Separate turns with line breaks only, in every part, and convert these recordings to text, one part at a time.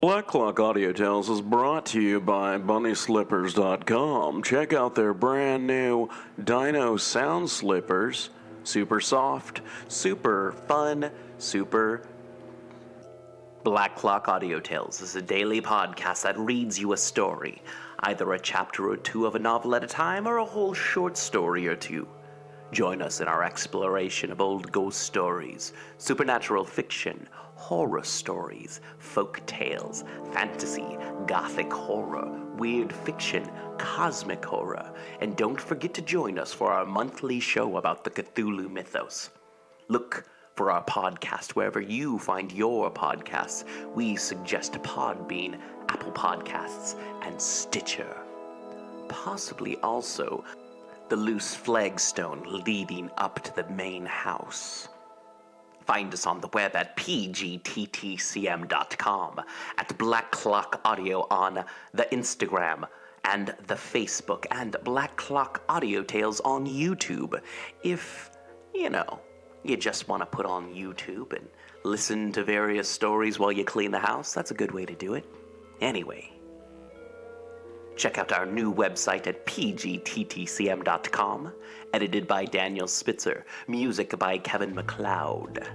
Black Clock Audio Tales is brought to you by BunnySlippers.com. Check out their brand new Dino Sound Slippers. Super soft, super fun, super...
Black Clock Audio Tales is a daily podcast that reads you a story, either a chapter or two of a novel at a time or a whole short story or two. Join us in our exploration of old ghost stories, supernatural fiction, horror stories, folk tales, fantasy, gothic horror, weird fiction, cosmic horror, and don't forget to join us for our monthly show about the Cthulhu Mythos. Look for our podcast wherever you find your podcasts. We suggest Podbean, Apple Podcasts, and Stitcher. Possibly also the loose flagstone leading up to the main house. Find us on the web at pgttcm.com, at Black Clock Audio on the Instagram and the Facebook, and Black Clock Audio Tales on YouTube. If, you just want to put on YouTube and listen to various stories while you clean the house, that's a good way to do it. Anyway, check out our new website at pgttcm.com, edited by Daniel Spitzer, music by Kevin MacLeod.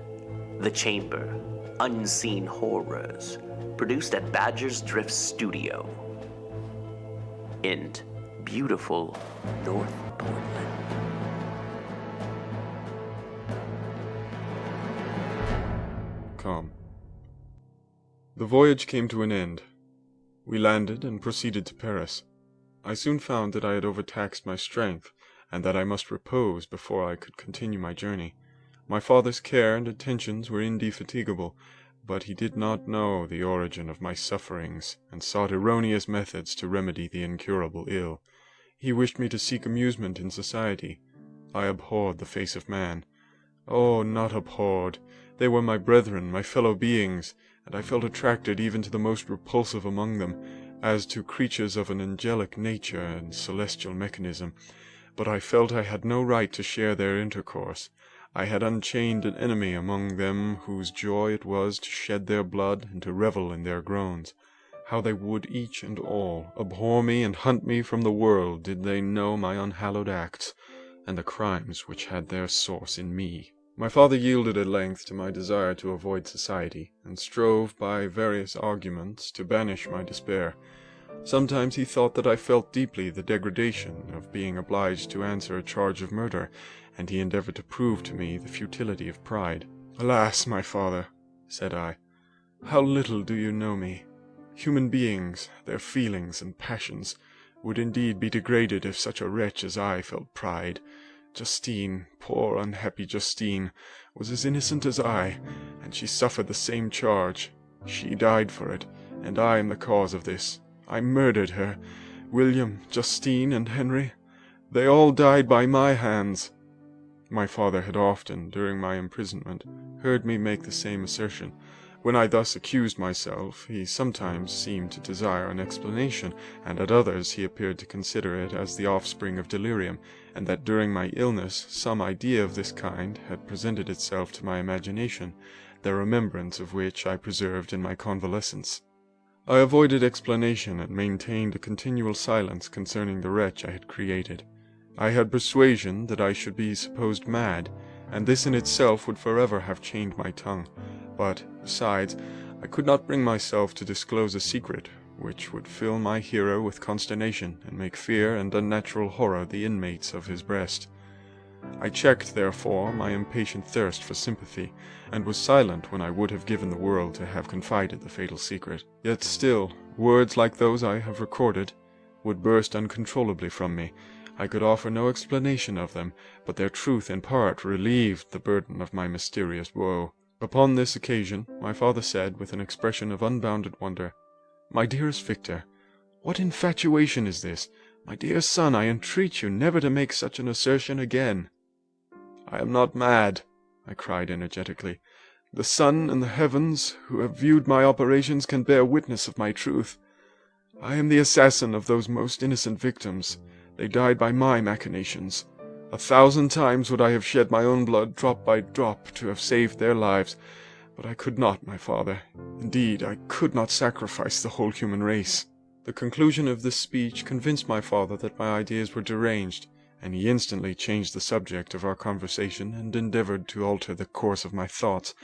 The Chamber, Unseen Horrors, produced at Badger's Drift Studio in beautiful North Portland.
Calm. The voyage came to an end. We landed and proceeded to Paris. I soon found that I had overtaxed my strength, and that I must repose before I could continue my journey. My father's care and attentions were indefatigable, but he did not know the origin of my sufferings, and sought erroneous methods to remedy the incurable ill. He wished me to seek amusement in society. I abhorred the face of man. Oh, not abhorred. They were my brethren, my fellow beings, and I felt attracted even to the most repulsive among them, as to creatures of an angelic nature and celestial mechanism. But I felt I had no right to share their intercourse. I had unchained an enemy among them whose joy it was to shed their blood and to revel in their groans. How they would each and all abhor me and hunt me from the world did they know my unhallowed acts, and the crimes which had their source in me. My father yielded at length to my desire to avoid society, and strove by various arguments to banish my despair. Sometimes he thought that I felt deeply the degradation of being obliged to answer a charge of murder, and he endeavored to prove to me the futility of pride. "Alas, my father," said I, "how little do you know me! Human beings, their feelings and passions, would indeed be degraded if such a wretch as I felt pride. Justine, poor unhappy Justine, was as innocent as I, and she suffered the same charge. She died for it, and I am the cause of this. I murdered her. William, Justine, and Henry, they all died by my hands." My father had often, during my imprisonment, heard me make the same assertion. When I thus accused myself, he sometimes seemed to desire an explanation, and at others he appeared to consider it as the offspring of delirium, and that during my illness some idea of this kind had presented itself to my imagination, the remembrance of which I preserved in my convalescence. I avoided explanation and maintained a continual silence concerning the wretch I had created. I had persuasion that I should be supposed mad, and this in itself would forever have chained my tongue. But, besides, I could not bring myself to disclose a secret which would fill my hero with consternation and make fear and unnatural horror the inmates of his breast. I checked, therefore, my impatient thirst for sympathy, and was silent when I would have given the world to have confided the fatal secret. Yet still, words like those I have recorded would burst uncontrollably from me. I could offer no explanation of them, but their truth in part relieved the burden of my mysterious woe. Upon this occasion, my father said, with an expression of unbounded wonder, "My dearest Victor, what infatuation is this? My dear son, I entreat you never to make such an assertion again." "I am not mad," I cried energetically. "The sun and the heavens, who have viewed my operations, can bear witness of my truth. I am the assassin of those most innocent victims. They died by my machinations. 1,000 times would I have shed my own blood drop by drop to have saved their lives, But I could not, my father. Indeed, I could not sacrifice the whole human race. The conclusion of this speech convinced my father that my ideas were deranged, and he instantly changed the subject of our conversation and endeavored to alter the course of my thoughts.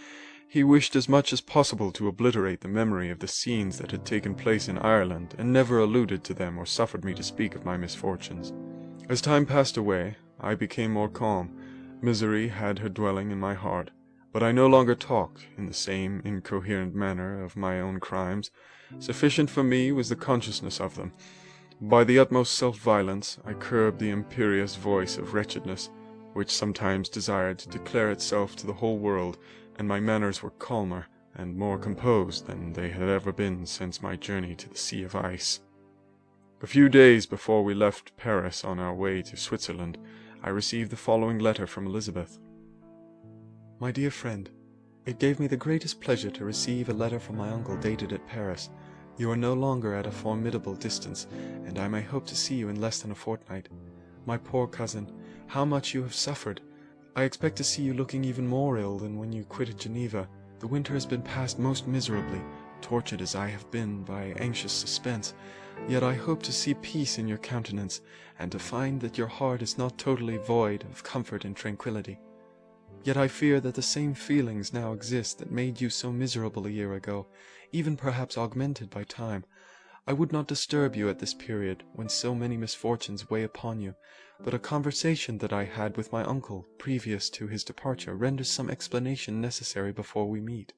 He wished as much as possible to obliterate the memory of the scenes that had taken place in Ireland, and never alluded to them or suffered me to speak of my misfortunes. As time passed away, I became more calm. Misery had her dwelling in my heart, but I no longer talked in the same incoherent manner of my own crimes. Sufficient for me was the consciousness of them. By the utmost self-violence I curbed the imperious voice of wretchedness, which sometimes desired to declare itself to the whole world, and my manners were calmer and more composed than they had ever been since my journey to the Sea of Ice. A few days before we left Paris on our way to Switzerland, I received the following letter from Elizabeth.
My dear friend, it gave me the greatest pleasure to receive a letter from my uncle dated at Paris. You are no longer at a formidable distance, and I may hope to see you in less than a fortnight. My poor cousin, how much you have suffered! I expect to see you looking even more ill than when you quitted Geneva. The winter has been passed most miserably, tortured as I have been by anxious suspense. Yet I hope to see peace in your countenance, and to find that your heart is not totally void of comfort and tranquillity. Yet I fear that the same feelings now exist that made you so miserable a year ago, even perhaps augmented by time. I would not disturb you at this period, when so many misfortunes weigh upon you, but a conversation that I had with my uncle previous to his departure renders some explanation necessary before we meet.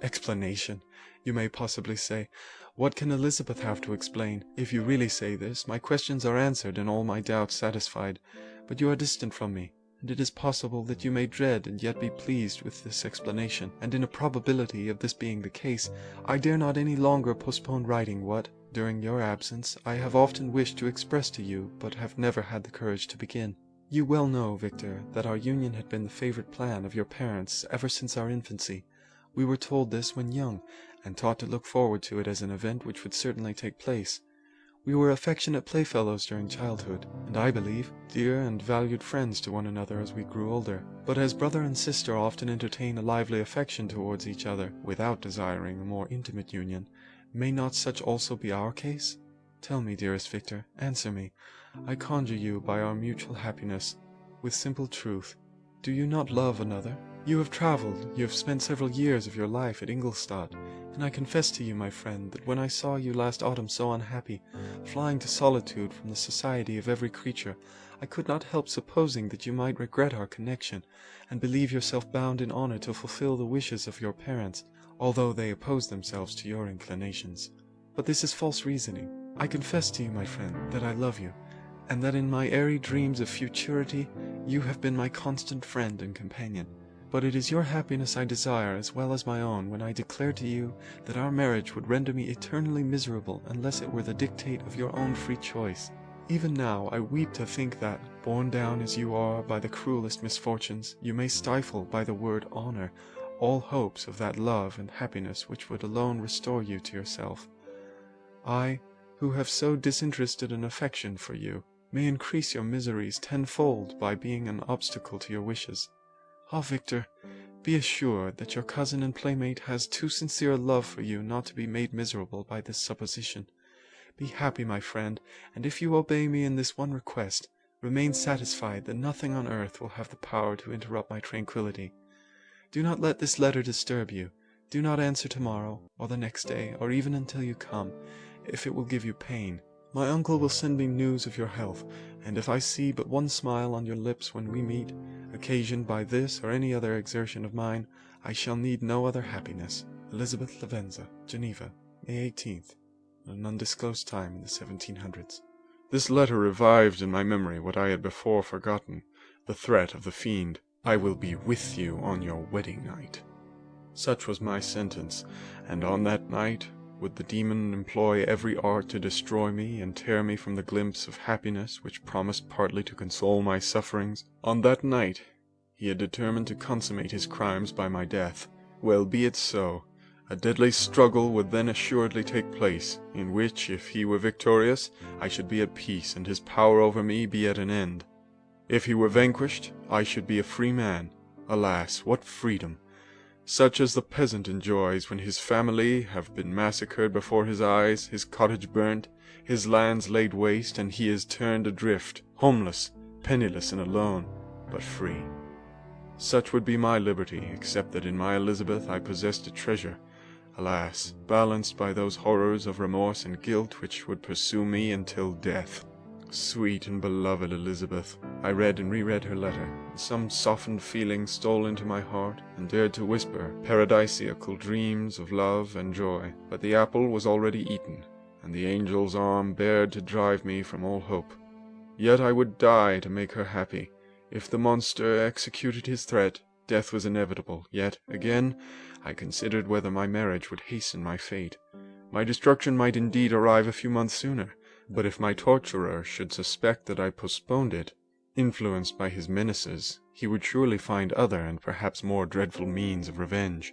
Explanation, you may possibly say. What can Elizabeth have to explain? If you really say this, my questions are answered and all my doubts satisfied. But you are distant from me, and it is possible that you may dread and yet be pleased with this explanation, and in a probability of this being the case, I dare not any longer postpone writing what, during your absence, I have often wished to express to you, but have never had the courage to begin. You well know, Victor, that our union had been the favorite plan of your parents ever since our infancy. We were told this when young, and taught to look forward to it as an event which would certainly take place. We were affectionate playfellows during childhood, and I believe, dear and valued friends to one another as we grew older. But as brother and sister often entertain a lively affection towards each other, without desiring a more intimate union, may not such also be our case? Tell me, dearest Victor, answer me, I conjure you by our mutual happiness, with simple truth. Do you not love another? You have travelled, you have spent several years of your life at Ingolstadt, and I confess to you, my friend, that when I saw you last autumn so unhappy, flying to solitude from the society of every creature, I could not help supposing that you might regret our connection, and believe yourself bound in honour to fulfil the wishes of your parents, although they oppose themselves to your inclinations. But this is false reasoning. I confess to you, my friend, that I love you, and that in my airy dreams of futurity you have been my constant friend and companion. But it is your happiness I desire as well as my own when I declare to you that our marriage would render me eternally miserable unless it were the dictate of your own free choice. Even now I weep to think that, borne down as you are by the cruelest misfortunes, you may stifle by the word honour all hopes of that love and happiness which would alone restore you to yourself. I, who have so disinterested an affection for you, may increase your miseries tenfold by being an obstacle to your wishes. Ah, Victor, be assured that your cousin and playmate has too sincere a love for you not to be made miserable by this supposition. Be happy, my friend, and if you obey me in this one request, remain satisfied that nothing on earth will have the power to interrupt my tranquillity. Do not let this letter disturb you. Do not answer tomorrow, or the next day, or even until you come, if it will give you pain. My uncle will send me news of your health, and if I see but one smile on your lips when we meet, occasioned by this or any other exertion of mine, I shall need no other happiness. Elizabeth Lavenza, Geneva, May 18th, at an undisclosed time in the 1700s.
This letter revived in my memory what I had before forgotten, the threat of the fiend, "I will be with you on your wedding night." Such was my sentence, and on that night would the demon employ every art to destroy me and tear me from the glimpse of happiness which promised partly to console my sufferings. On that night he had determined to consummate his crimes by my death. Well, be it so. A deadly struggle would then assuredly take place, in which, if he were victorious, I should be at peace, and his power over me be at an end. If he were vanquished, I should be a free man. Alas, what freedom! such as the peasant enjoys when his family have been massacred before his eyes, his cottage burnt, his lands laid waste, and he is turned adrift, homeless, penniless and alone, but free. Such would be my liberty, except that in my Elizabeth I possessed a treasure, alas, balanced by those horrors of remorse and guilt which would pursue me until death. Sweet and beloved Elizabeth, I read and reread her letter, and some softened feeling stole into my heart, and dared to whisper paradisiacal dreams of love and joy. But the apple was already eaten, and the angel's arm bared to drive me from all hope. Yet I would die to make her happy. If the monster executed his threat, death was inevitable. Yet, again, I considered whether my marriage would hasten my fate. My destruction might indeed arrive a few months sooner, but if my torturer should suspect that I postponed it, influenced by his menaces, he would surely find other and perhaps more dreadful means of revenge.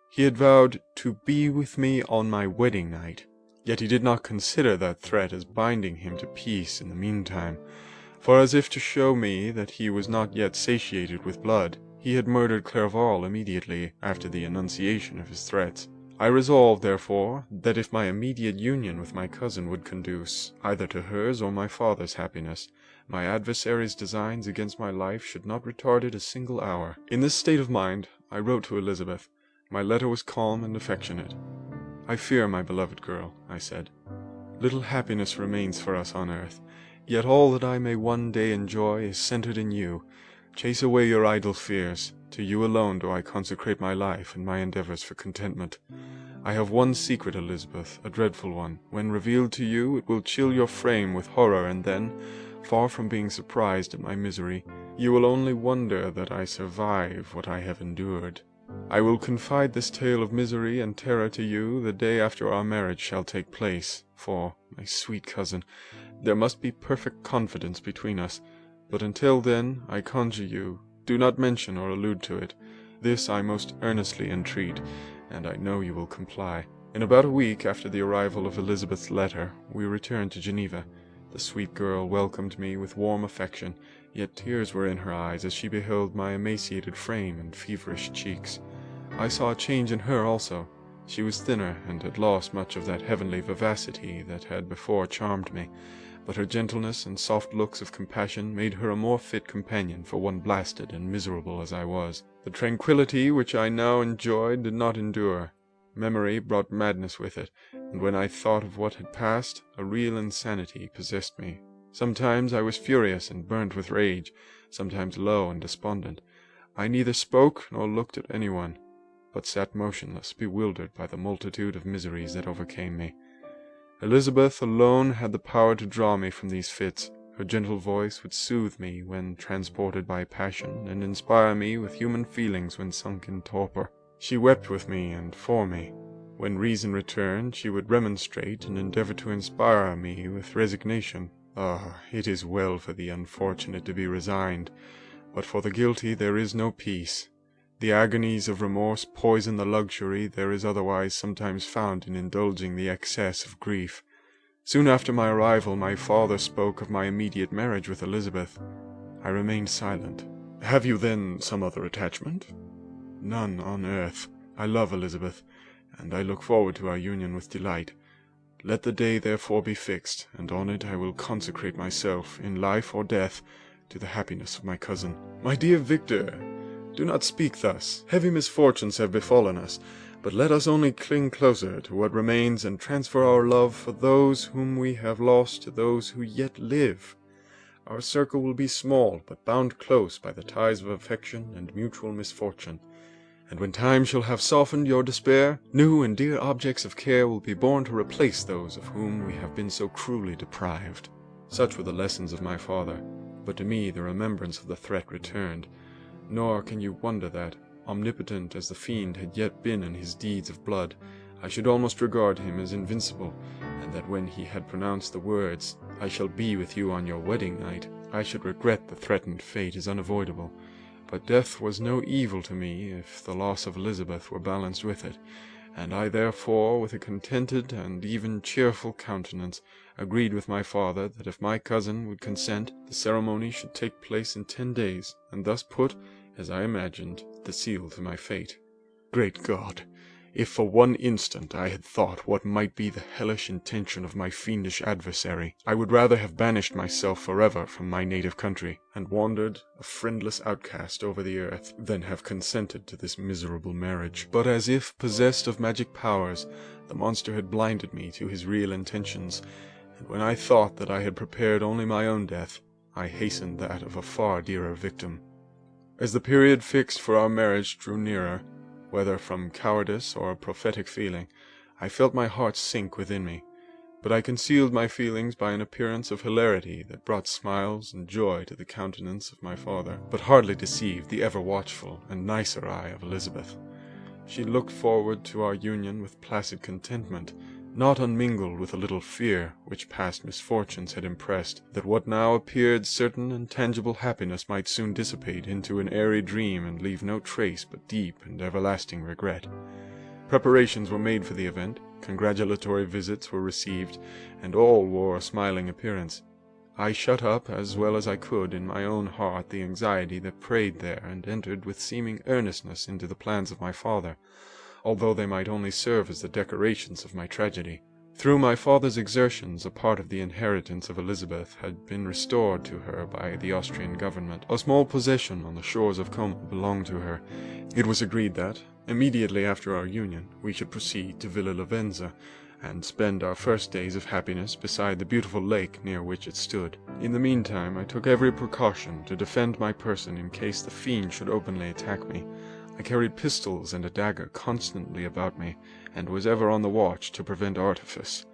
He had vowed to be with me on my wedding night, yet he did not consider that threat as binding him to peace in the meantime, for as if to show me that he was not yet satiated with blood, he had murdered Clerval immediately after the enunciation of his threats. I resolved, therefore, that if my immediate union with my cousin would conduce either to hers or my father's happiness, my adversary's designs against my life should not retard it a single hour. In this state of mind, I wrote to Elizabeth. My letter was calm and affectionate. "I fear, my beloved girl," I said, "little happiness remains for us on earth, yet all that I may one day enjoy is centered in you. Chase away your idle fears. To you alone do I consecrate my life and my endeavors for contentment. I have one secret, Elizabeth, a dreadful one. When revealed to you, it will chill your frame with horror, and then, far from being surprised at my misery, you will only wonder that I survive what I have endured. I will confide this tale of misery and terror to you the day after our marriage shall take place, for, my sweet cousin, there must be perfect confidence between us. But until then, I conjure you, do not mention or allude to it. This I most earnestly entreat, and I know you will comply." In about a week after the arrival of Elizabeth's letter, we returned to Geneva. The sweet girl welcomed me with warm affection, yet tears were in her eyes as she beheld my emaciated frame and feverish cheeks. I saw a change in her also. She was thinner, and had lost much of that heavenly vivacity that had before charmed me, but her gentleness and soft looks of compassion made her a more fit companion for one blasted and miserable as I was. The tranquillity which I now enjoyed did not endure. Memory brought madness with it, and when I thought of what had passed, a real insanity possessed me. Sometimes I was furious and burnt with rage, sometimes low and despondent. I neither spoke nor looked at anyone, but sat motionless, bewildered by the multitude of miseries that overcame me. Elizabeth alone had the power to draw me from these fits. Her gentle voice would soothe me when transported by passion, and inspire me with human feelings when sunk in torpor. She wept with me and for me. When reason returned, she would remonstrate and endeavor to inspire me with resignation. Ah, it is well for the unfortunate to be resigned, but for the guilty there is no peace. The agonies of remorse poison the luxury there is otherwise sometimes found in indulging the excess of grief. Soon after my arrival, my father spoke of my immediate marriage with Elizabeth. I remained silent. "Have you then some other attachment?" "None on earth. I love Elizabeth, and I look forward to our union with delight. Let the day therefore be fixed, and on it I will consecrate myself, in life or death, to the happiness of my cousin." "My dear Victor, do not speak thus. Heavy misfortunes have befallen us, but let us only cling closer to what remains and transfer our love for those whom we have lost to those who yet live. Our circle will be small, but bound close by the ties of affection and mutual misfortune. And when time shall have softened your despair, new and dear objects of care will be born to replace those of whom we have been so cruelly deprived." Such were the lessons of my father, but to me the remembrance of the threat returned. Nor can you wonder that, omnipotent as the fiend had yet been in his deeds of blood, I should almost regard him as invincible, and that when he had pronounced the words, "I shall be with you on your wedding night," I should regret the threatened fate as unavoidable. But death was no evil to me if the loss of Elizabeth were balanced with it, and I therefore, with a contented and even cheerful countenance, agreed with my father that if my cousin would consent, the ceremony should take place in 10 days, and thus put, as I imagined, the seal to my fate. Great God! If for one instant I had thought what might be the hellish intention of my fiendish adversary, I would rather have banished myself forever from my native country, and wandered a friendless outcast over the earth, than have consented to this miserable marriage. But as if possessed of magic powers, the monster had blinded me to his real intentions, and when I thought that I had prepared only my own death, I hastened that of a far dearer victim. As the period fixed for our marriage drew nearer, whether from cowardice or a prophetic feeling, I felt my heart sink within me, but I concealed my feelings by an appearance of hilarity that brought smiles and joy to the countenance of my father, but hardly deceived the ever-watchful and nicer eye of Elizabeth. She looked forward to our union with placid contentment, not unmingled with a little fear which past misfortunes had impressed, that what now appeared certain and tangible happiness might soon dissipate into an airy dream and leave no trace but deep and everlasting regret. Preparations were made for the event, congratulatory visits were received, and all wore a smiling appearance. I shut up as well as I could in my own heart the anxiety that preyed there, and entered with seeming earnestness into the plans of my father, although they might only serve as the decorations of my tragedy. Through my father's exertions, a part of the inheritance of Elizabeth had been restored to her by the Austrian government. A small possession on the shores of Como belonged to her. It was agreed that, immediately after our union, we should proceed to Villa Lavenza, and spend our first days of happiness beside the beautiful lake near which it stood. In the meantime, I took every precaution to defend my person in case the fiend should openly attack me. I carried pistols and a dagger constantly about me, and was ever on the watch to prevent artifice,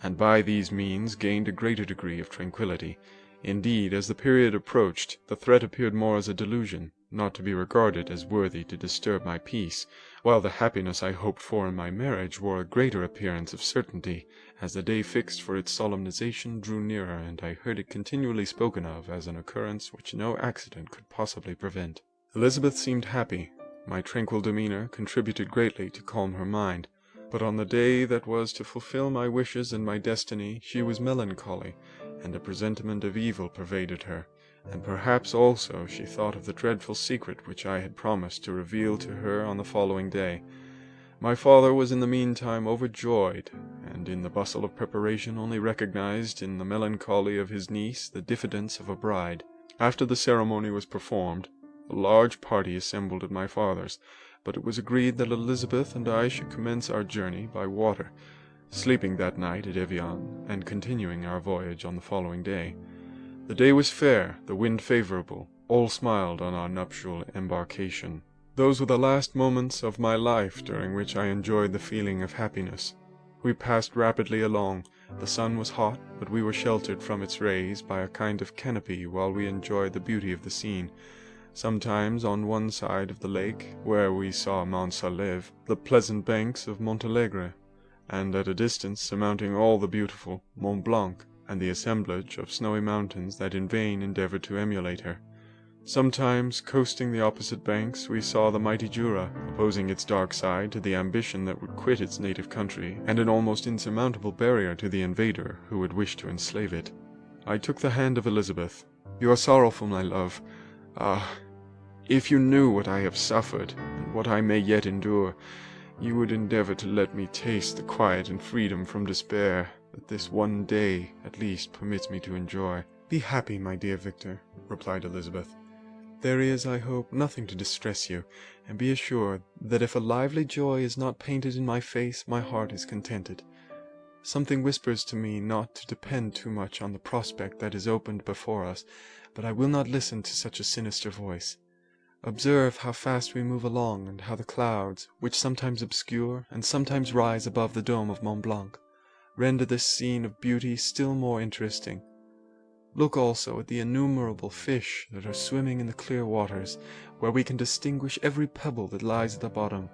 and by these means gained a greater degree of tranquillity. Indeed, as the period approached, the threat appeared more as a delusion, not to be regarded as worthy to disturb my peace, while the happiness I hoped for in my marriage wore a greater appearance of certainty, as the day fixed for its solemnization drew nearer, and I heard it continually spoken of as an occurrence which no accident could possibly prevent. Elizabeth seemed happy. My tranquil demeanor contributed greatly to calm her mind, but on the day that was to fulfill my wishes and my destiny she was melancholy, and a presentiment of evil pervaded her, and perhaps also she thought of the dreadful secret which I had promised to reveal to her on the following day. My father was in the meantime overjoyed, and in the bustle of preparation only recognized in the melancholy of his niece the diffidence of a bride. After the ceremony was performed, a large party assembled at my father's, but it was agreed that Elizabeth and I should commence our journey by water, sleeping that night at Evian, and continuing our voyage on the following day. The day was fair, the wind favorable, all smiled on our nuptial embarkation. Those were the last moments of my life during which I enjoyed the feeling of happiness. We passed rapidly along. The sun was hot, but we were sheltered from its rays by a kind of canopy while we enjoyed the beauty of the scene. Sometimes on one side of the lake, where we saw Mont Salève, the pleasant banks of Montalegre, and at a distance, surmounting all the beautiful, Mont Blanc, and the assemblage of snowy mountains that in vain endeavored to emulate her. Sometimes, coasting the opposite banks, we saw the mighty Jura, opposing its dark side to the ambition that would quit its native country, and an almost insurmountable barrier to the invader who would wish to enslave it. I took the hand of Elizabeth. "You are sorrowful, my love. Ah, if you knew what I have suffered, and what I may yet endure, you would endeavor to let me taste the quiet and freedom from despair that this one day, at least, permits me to enjoy." "Be happy, my dear Victor," replied Elizabeth. "There is, I hope, nothing to distress you, and be assured that if a lively joy is not painted in my face, my heart is contented. Something whispers to me not to depend too much on the prospect that is opened before us, but I will not listen to such a sinister voice. Observe how fast we move along, and how the clouds, which sometimes obscure and sometimes rise above the dome of Mont Blanc, render this scene of beauty still more interesting. Look also at the innumerable fish that are swimming in the clear waters, where we can distinguish every pebble that lies at the bottom.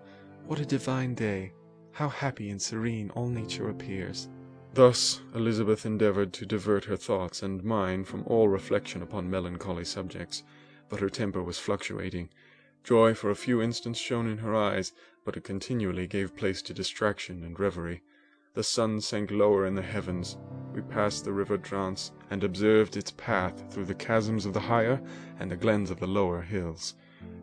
What a divine day! How happy and serene all nature appears!" Thus Elizabeth endeavored to divert her thoughts and mine from all reflection upon melancholy subjects, but her temper was fluctuating. Joy for a few instants shone in her eyes, but it continually gave place to distraction and reverie. The sun sank lower in the heavens. We passed the river Drance, and observed its path through the chasms of the higher and the glens of the lower hills.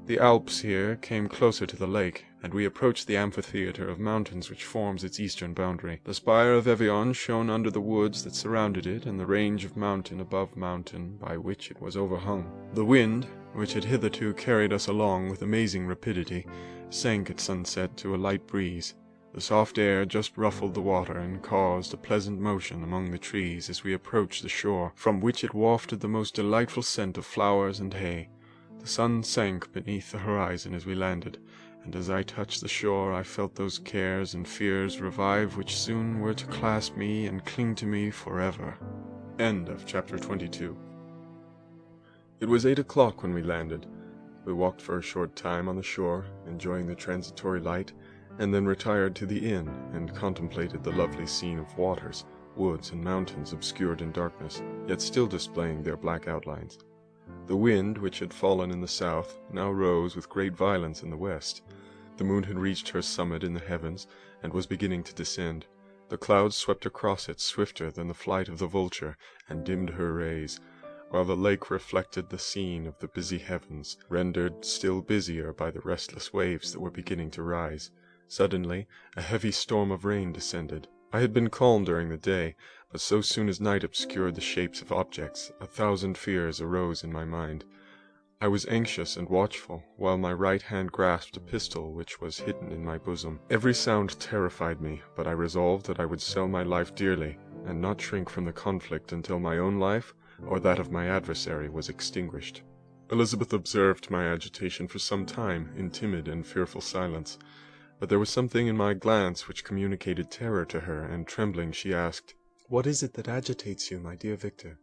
The Alps here came closer to the lake, and we approached the amphitheatre of mountains which forms its eastern boundary. The spire of Evian shone under the woods that surrounded it, and the range of mountain above mountain by which it was overhung. The wind, which had hitherto carried us along with amazing rapidity, sank at sunset to a light breeze. The soft air just ruffled the water and caused a pleasant motion among the trees as we approached the shore, from which it wafted the most delightful scent of flowers and hay. The sun sank beneath the horizon as we landed, and as I touched the shore I felt those cares and fears revive which soon were to clasp me and cling to me forever. End of chapter 22. It was 8 o'clock when we landed. We walked for a short time on the shore, enjoying the transitory light, and then retired to the inn and contemplated the lovely scene of waters, woods, and mountains obscured in darkness, yet still displaying their black outlines. The wind, which had fallen in the south, now rose with great violence in the west. The moon had reached her summit in the heavens, and was beginning to descend. The clouds swept across it swifter than the flight of the vulture, and dimmed her rays, while the lake reflected the scene of the busy heavens, rendered still busier by the restless waves that were beginning to rise. Suddenly, a heavy storm of rain descended. I had been calm during the day, but so soon as night obscured the shapes of objects, 1,000 fears arose in my mind. I was anxious and watchful, while my right hand grasped a pistol which was hidden in my bosom. Every sound terrified me, but I resolved that I would sell my life dearly, and not shrink from the conflict until my own life, or that of my adversary, was extinguished. Elizabeth observed my agitation for some time in timid and fearful silence, but there was something in my glance which communicated terror to her, and trembling she asked,
"What is it that agitates you, my dear Victor?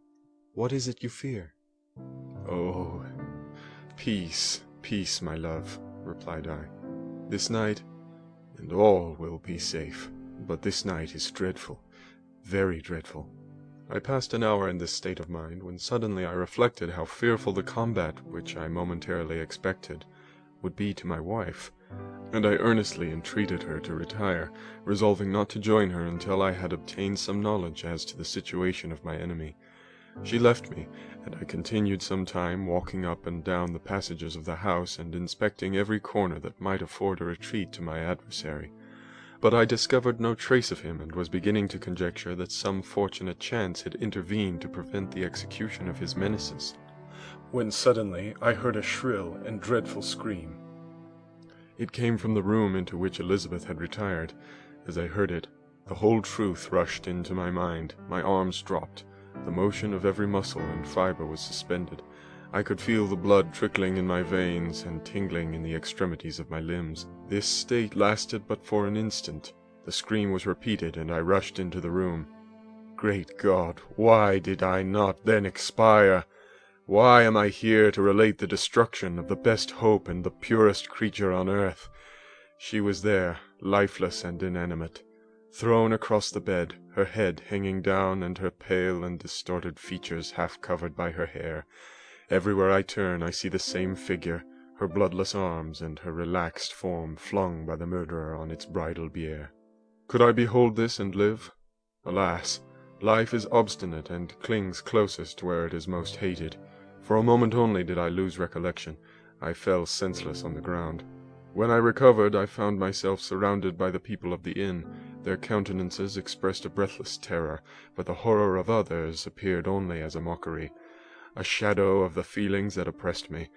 What is it you fear?"
"Oh, peace, peace, my love," replied I. "This night, and all will be safe, but this night is dreadful, very dreadful." I passed an hour in this state of mind, when suddenly I reflected how fearful the combat which I momentarily expected would be to my wife, and I earnestly entreated her to retire, resolving not to join her until I had obtained some knowledge as to the situation of my enemy. She left me, and I continued some time walking up and down the passages of the house and inspecting every corner that might afford a retreat to my adversary. But I discovered no trace of him, and was beginning to conjecture that some fortunate chance had intervened to prevent the execution of his menaces, when suddenly I heard a shrill and dreadful scream. It came from the room into which Elizabeth had retired. As I heard it, the whole truth rushed into my mind. My arms dropped. The motion of every muscle and fibre was suspended. I could feel the blood trickling in my veins and tingling in the extremities of my limbs. This state lasted but for an instant. The scream was repeated, and I rushed into the room. Great God, why did I not then expire? Why am I here to relate the destruction of the best hope and the purest creature on earth? She was there, lifeless and inanimate, thrown across the bed, her head hanging down and her pale and distorted features half covered by her hair. Everywhere I turn I see the same figure, her bloodless arms and her relaxed form flung by the murderer on its bridal bier. Could I behold this and live? Alas, life is obstinate and clings closest where it is most hated. For a moment only did I lose recollection. I fell senseless on the ground. When I recovered, I found myself surrounded by the people of the inn. Their countenances expressed a breathless terror, but the horror of others appeared only as a mockery, a shadow of the feelings that oppressed me.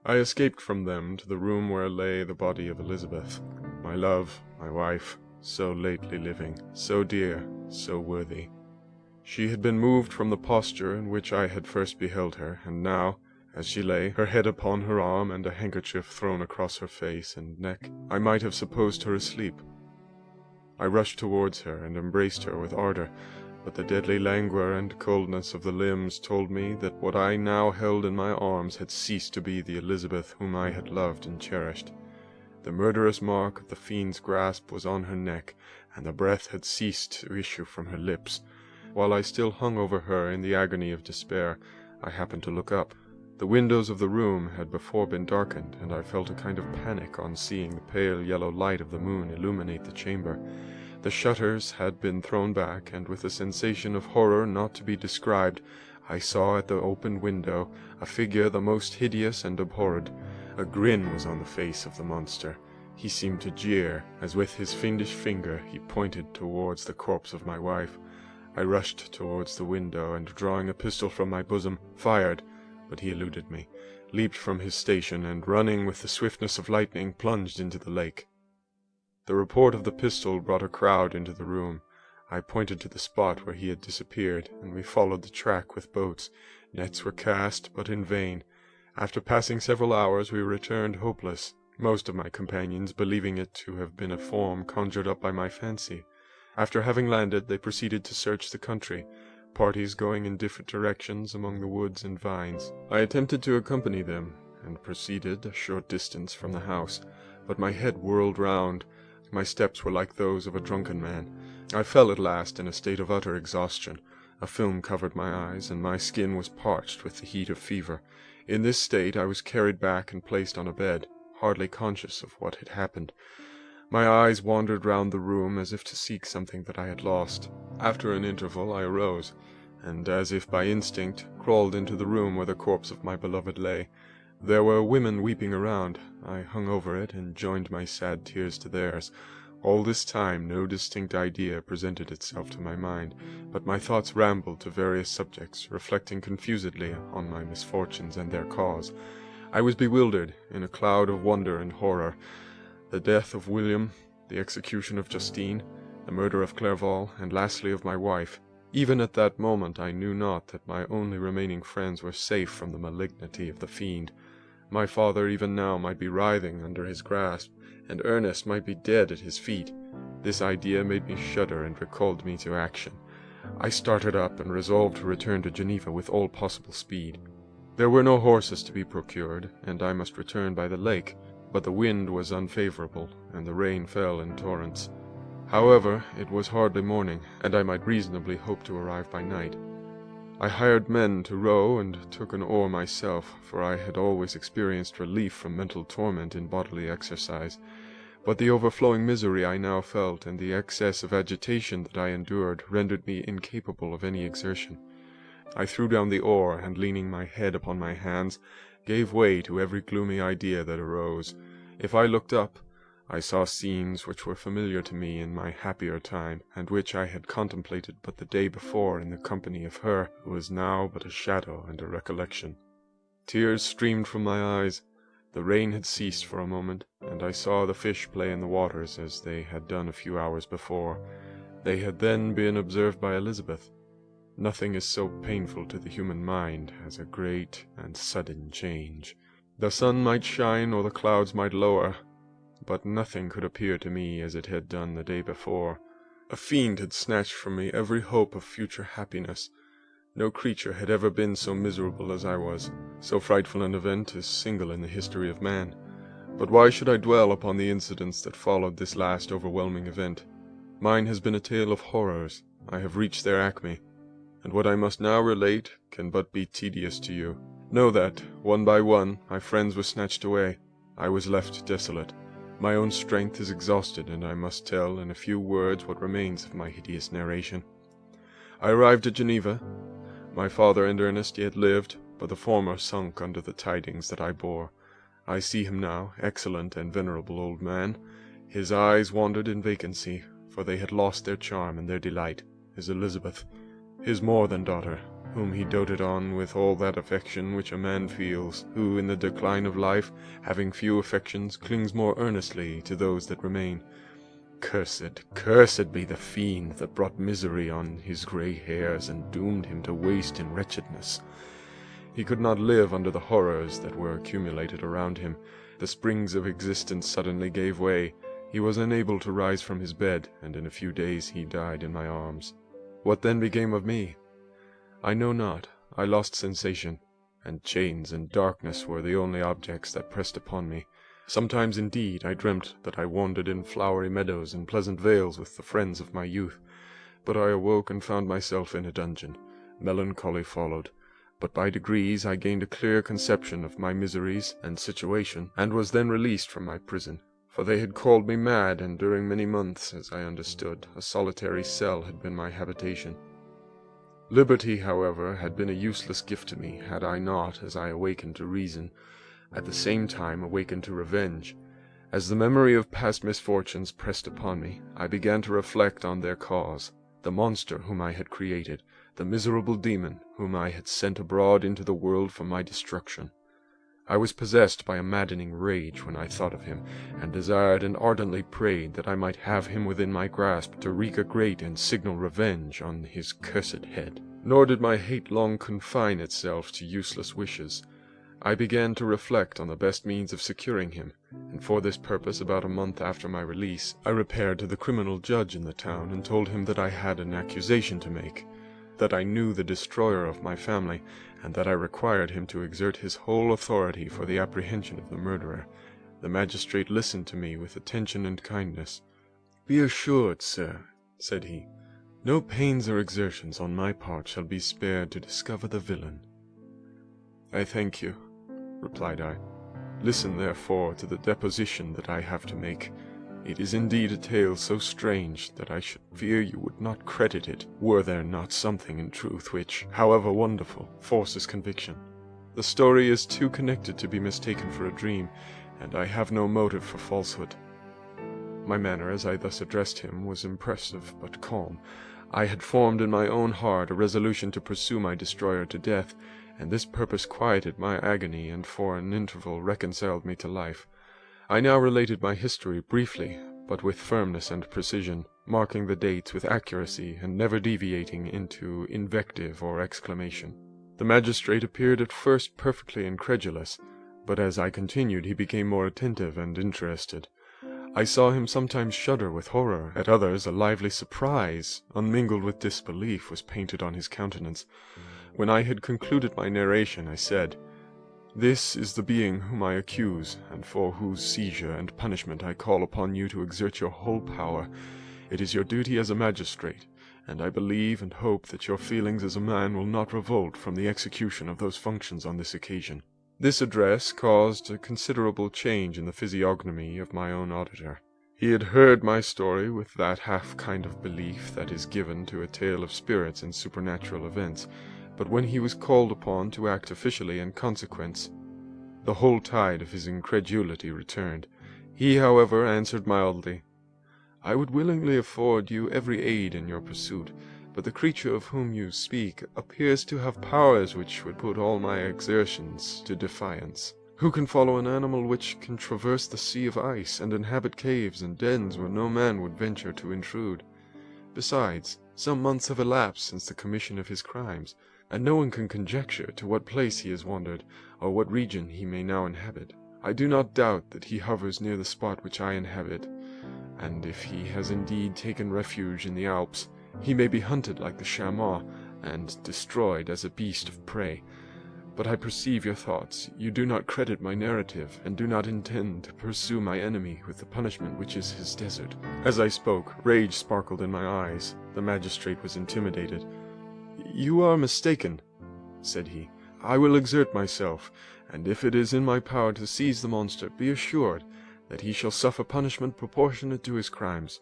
I escaped from them to the room where lay the body of Elizabeth, my love, my wife, so lately living, so dear, so worthy. She had been moved from the posture in which I had first beheld her, and now, as she lay, her head upon her arm and a handkerchief thrown across her face and neck, I might have supposed her asleep. I rushed towards her and embraced her with ardor, but the deadly languor and coldness of the limbs told me that what I now held in my arms had ceased to be the Elizabeth whom I had loved and cherished. The murderous mark of the fiend's grasp was on her neck, and the breath had ceased to issue from her lips. While I still hung over her in the agony of despair, I happened to look up. The windows of the room had before been darkened, and I felt a kind of panic on seeing the pale yellow light of the moon illuminate the chamber. The shutters had been thrown back, and with a sensation of horror not to be described, I saw at the open window a figure the most hideous and abhorred, A grin was on the face of the monster. He seemed to jeer, as with his fiendish finger he pointed towards the corpse of my wife. I rushed towards the window, and drawing a pistol from my bosom, fired, but he eluded me, leaped from his station, and running with the swiftness of lightning, plunged into the lake. The report of the pistol brought a crowd into the room. I pointed to the spot where he had disappeared, and we followed the track with boats. Nets were cast, but in vain. After passing several hours, we returned hopeless, most of my companions believing it to have been a form conjured up by my fancy. After having landed, they proceeded to search the country, parties going in different directions among the woods and vines. I attempted to accompany them, and proceeded a short distance from the house, but my head whirled round. My steps were like those of a drunken man. I fell at last in a state of utter exhaustion. A film covered my eyes, and my skin was parched with the heat of fever. In this state I was carried back and placed on a bed, hardly conscious of what had happened. My eyes wandered round the room as if to seek something that I had lost. After an interval I arose, and, as if by instinct, crawled into the room where the corpse of my beloved lay. There were women weeping around. I hung over it, and joined my sad tears to theirs. All this time no distinct idea presented itself to my mind, but my thoughts rambled to various subjects, reflecting confusedly on my misfortunes and their cause. I was bewildered in a cloud of wonder and horror. The death of William, the execution of Justine, the murder of Clerval, and lastly of my wife. Even at that moment I knew not that my only remaining friends were safe from the malignity of the fiend. My father even now might be writhing under his grasp, and Ernest might be dead at his feet. This idea made me shudder and recalled me to action. I started up and resolved to return to Geneva with all possible speed. There were no horses to be procured, and I must return by the lake, but the wind was unfavorable, and the rain fell in torrents. However, it was hardly morning, and I might reasonably hope to arrive by night. I hired men to row, and took an oar myself, for I had always experienced relief from mental torment in bodily exercise. But the overflowing misery I now felt, and the excess of agitation that I endured, rendered me incapable of any exertion. I threw down the oar, and leaning my head upon my hands, gave way to every gloomy idea that arose. If I looked up, I saw scenes which were familiar to me in my happier time, and which I had contemplated but the day before in the company of her who was now but a shadow and a recollection. Tears streamed from my eyes. The rain had ceased for a moment, and I saw the fish play in the waters as they had done a few hours before. They had then been observed by Elizabeth. Nothing is so painful to the human mind as a great and sudden change. The sun might shine or the clouds might lower, but nothing could appear to me as it had done the day before. A fiend had snatched from me every hope of future happiness. No creature had ever been so miserable as I was. So frightful an event is single in the history of man. But why should I dwell upon the incidents that followed this last overwhelming event? Mine has been a tale of horrors. I have reached their acme, and what I must now relate can but be tedious to you. Know that, one by one, my friends were snatched away. I was left desolate. My own strength is exhausted, and I must tell in a few words what remains of my hideous narration. I arrived at Geneva. My father and Ernest yet lived, but the former sunk under the tidings that I bore. I see him now, excellent and venerable old man. His eyes wandered in vacancy, for they had lost their charm and their delight. His Elizabeth, his more than daughter, whom he doted on with all that affection which a man feels, who in the decline of life, having few affections, clings more earnestly to those that remain. Cursed be the fiend that brought misery on his grey hairs and doomed him to waste in wretchedness. He could not live under the horrors that were accumulated around him. The springs of existence suddenly gave way. He was unable to rise from his bed, and in a few days he died in my arms. What then became of me? I know not. I lost sensation, and chains and darkness were the only objects that pressed upon me. Sometimes, indeed, I dreamt that I wandered in flowery meadows and pleasant vales with the friends of my youth, but I awoke and found myself in a dungeon. Melancholy followed, but by degrees I gained a clear conception of my miseries and situation, and was then released from my prison, for they had called me mad, and during many months, as I understood, a solitary cell had been my habitation. Liberty, however, had been a useless gift to me, had I not, as I awakened to reason, at the same time awakened to revenge. As the memory of past misfortunes pressed upon me, I began to reflect on their cause, the monster whom I had created, the miserable demon whom I had sent abroad into the world for my destruction. I was possessed by a maddening rage when I thought of him, and desired and ardently prayed that I might have him within my grasp to wreak a great and signal revenge on his cursed head. Nor did my hate long confine itself to useless wishes. I began to reflect on the best means of securing him, and for this purpose, about a month after my release, I repaired to the criminal judge in the town and told him that I had an accusation to make, that I knew the destroyer of my family, and that I required him to exert his whole authority for the apprehension of the murderer. The magistrate listened to me with attention and kindness. "Be assured, sir," said he, "no pains or exertions on my part shall be spared to discover the villain." "I thank you," replied I. "Listen, therefore, to the deposition that I have to make. It is indeed a tale so strange that I should fear you would not credit it, were there not something in truth which, however wonderful, forces conviction. The story is too connected to be mistaken for a dream, and I have no motive for falsehood." My manner, as I thus addressed him, was impressive but calm. I had formed in my own heart a resolution to pursue my destroyer to death, and this purpose quieted my agony and for an interval reconciled me to life. I now related my history briefly, but with firmness and precision, marking the dates with accuracy and never deviating into invective or exclamation. The magistrate appeared at first perfectly incredulous, but as I continued he became more attentive and interested. I saw him sometimes shudder with horror, at others a lively surprise, unmingled with disbelief, was painted on his countenance. When I had concluded my narration, I said, "This is the being whom I accuse, and for whose seizure and punishment I call upon you to exert your whole power. It is your duty as a magistrate, and I believe and hope that your feelings as a man will not revolt from the execution of those functions on this occasion." This address caused a considerable change in the physiognomy of my own auditor. He had heard my story with that half kind of belief that is given to a tale of spirits and supernatural events, but when he was called upon to act officially in consequence, the whole tide of his incredulity returned. He, however, answered mildly, "I would willingly afford you every aid in your pursuit, but the creature of whom you speak appears to have powers which would put all my exertions to defiance. Who can follow an animal which can traverse the sea of ice and inhabit caves and dens where no man would venture to intrude? Besides, some months have elapsed since the commission of his crimes, and no one can conjecture to what place he has wandered, or what region he may now inhabit. I do not doubt that he hovers near the spot which I inhabit, and if he has indeed taken refuge in the Alps, he may be hunted like the chamois, and destroyed as a beast of prey. But I perceive your thoughts. You do not credit my narrative, and do not intend to pursue my enemy with the punishment which is his desert." As I spoke, rage sparkled in my eyes. The magistrate was intimidated. "You are mistaken," said he. "I will exert myself, and if it is in my power to seize the monster, be assured that he shall suffer punishment proportionate to his crimes.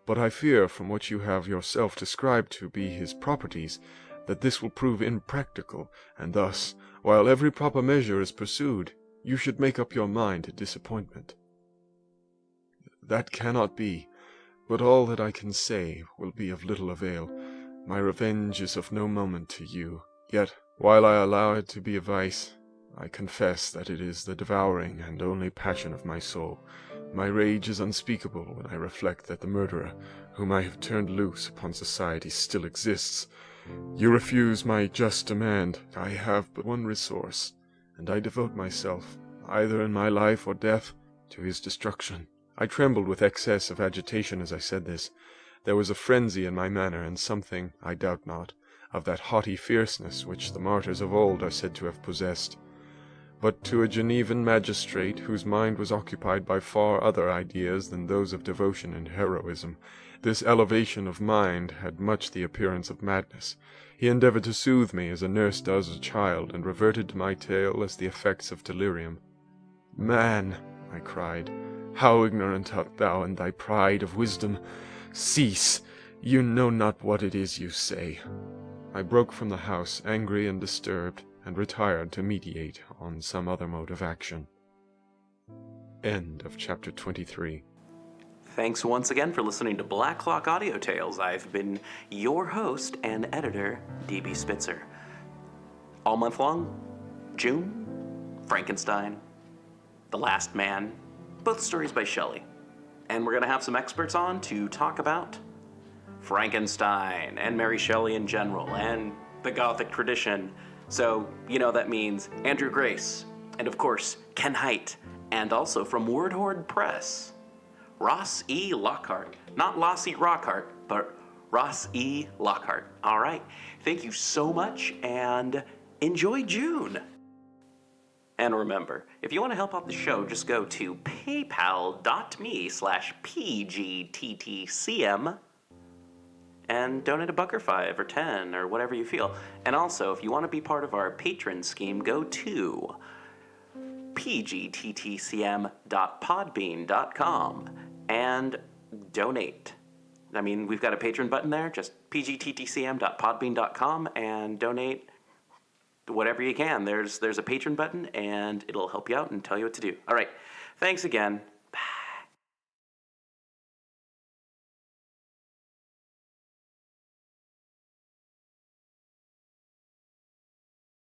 But I fear, from what you have yourself described to be his properties, that this will prove impractical, and thus, while every proper measure is pursued, you should make up your mind to disappointment." "That cannot be, but all that I can say will be of little avail. My revenge is of no moment to you. Yet, while I allow it to be a vice, I confess that it is the devouring and only passion of my soul. My rage is unspeakable when I reflect that the murderer, whom I have turned loose upon society, still exists. You refuse my just demand. I have but one resource, and I devote myself, either in my life or death, to his destruction." I trembled with excess of agitation as I said this. There was a frenzy in my manner, and something, I doubt not, of that haughty fierceness which the martyrs of old are said to have possessed. But to a Genevan magistrate, whose mind was occupied by far other ideas than those of devotion and heroism, this elevation of mind had much the appearance of madness. He endeavored to soothe me as a nurse does a child, and reverted to my tale as the effects of delirium. "Man," I cried, "how ignorant art thou in thy pride of wisdom! Cease! You know not what it is you say." I broke from the house, angry and disturbed, and retired to meditate on some other mode of action. End of chapter 23.
Thanks once again for listening to Black Clock Audio Tales. I've been your host and editor, DB Spitzer. All month long, June, Frankenstein, The Last Man, both stories by Shelley. And we're going to have some experts on to talk about Frankenstein and Mary Shelley in general and the Gothic tradition. So, that means Andrew Grace, and of course, Ken Hite, and also from Word Horde Press, Ross E. Lockhart. Not Loss E. Rockhart, but Ross E. Lockhart. All right. Thank you so much, and enjoy June. And remember, if you want to help out the show, just go to paypal.me/pgttcm and donate $1 or $5 or $10 or whatever you feel. And also, if you want to be part of our patron scheme, go to pgttcm.podbean.com and donate. I mean, we've got a patron button there, just pgttcm.podbean.com and donate whatever you can. There's a patron button, and it'll help you out and tell you what to do. All right, thanks again.